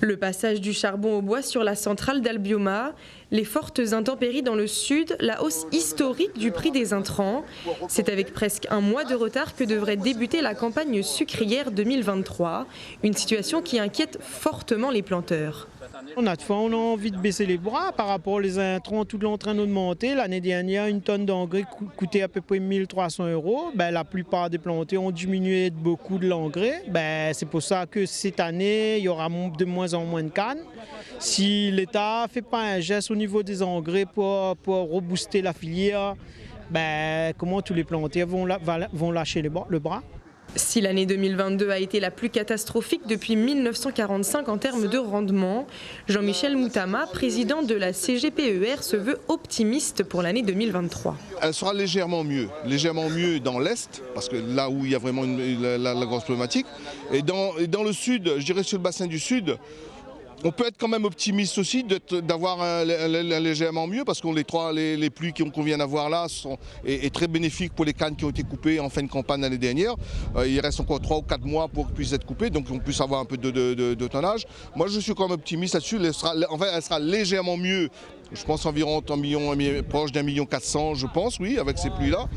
Le passage du charbon au bois sur la centrale d'Albioma, les fortes intempéries dans le sud, la hausse historique du prix des intrants. C'est avec presque un mois de retard que devrait débuter la campagne sucrière 2023, une situation qui inquiète fortement les planteurs. On a envie de baisser les bras par rapport aux intrants, tout en train d'augmenter. L'année dernière, une tonne d'engrais coûtait à peu près 1 300 €. La plupart des planteurs ont diminué beaucoup de l'engrais. C'est pour ça que cette année, il y aura de moins en moins de cannes. Si l'État ne fait pas un geste au niveau des engrais pour rebooster la filière, comment tous les planteurs vont lâcher le bras? Si l'année 2022 a été la plus catastrophique depuis 1945 en termes de rendement, Jean-Michel Moutama, président de la CGPER, se veut optimiste pour l'année 2023. Elle sera légèrement mieux dans l'Est, parce que là où il y a vraiment la grosse problématique. Et dans le Sud, je dirais sur le bassin du Sud, on peut être quand même optimiste aussi d'avoir un légèrement mieux, parce que les pluies qu'on vient d'avoir là est très bénéfique pour les cannes qui ont été coupées en fin de campagne l'année dernière. Il reste encore 3 ou 4 mois pour qu'elles puissent être coupées, donc on puisse avoir un peu de tonnage. Moi je suis quand même optimiste là-dessus, elle sera légèrement mieux. Je pense environ proche d'1,4 million, je pense, oui, avec ces pluies-là.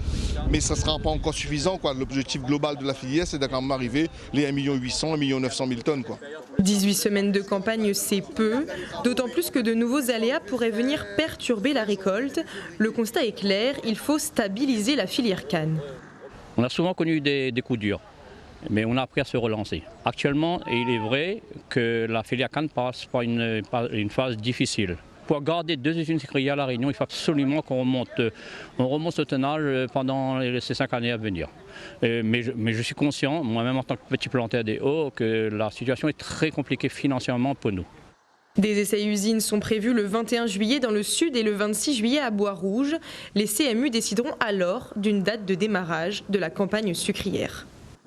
Mais ça ne sera pas encore suffisant, quoi. L'objectif global de la filière, c'est quand même arriver les 1,8 million, 1,9 million tonnes, quoi. 18 semaines de campagne, c'est peu, d'autant plus que de nouveaux aléas pourraient venir perturber la récolte. Le constat est clair, il faut stabiliser la filière canne. On a souvent connu des coups durs, mais on a appris à se relancer. Actuellement, il est vrai que la filière canne passe par une phase difficile. Pour garder 2 usines sucrières à La Réunion, il faut absolument qu'on remonte le tonnage pendant ces 5 années à venir. Mais je suis conscient, moi-même en tant que petit planteur des Hauts, que la situation est très compliquée financièrement pour nous. Des essais-usines sont prévus le 21 juillet dans le sud et le 26 juillet à Bois-Rouge. Les CMU décideront alors d'une date de démarrage de la campagne sucrière.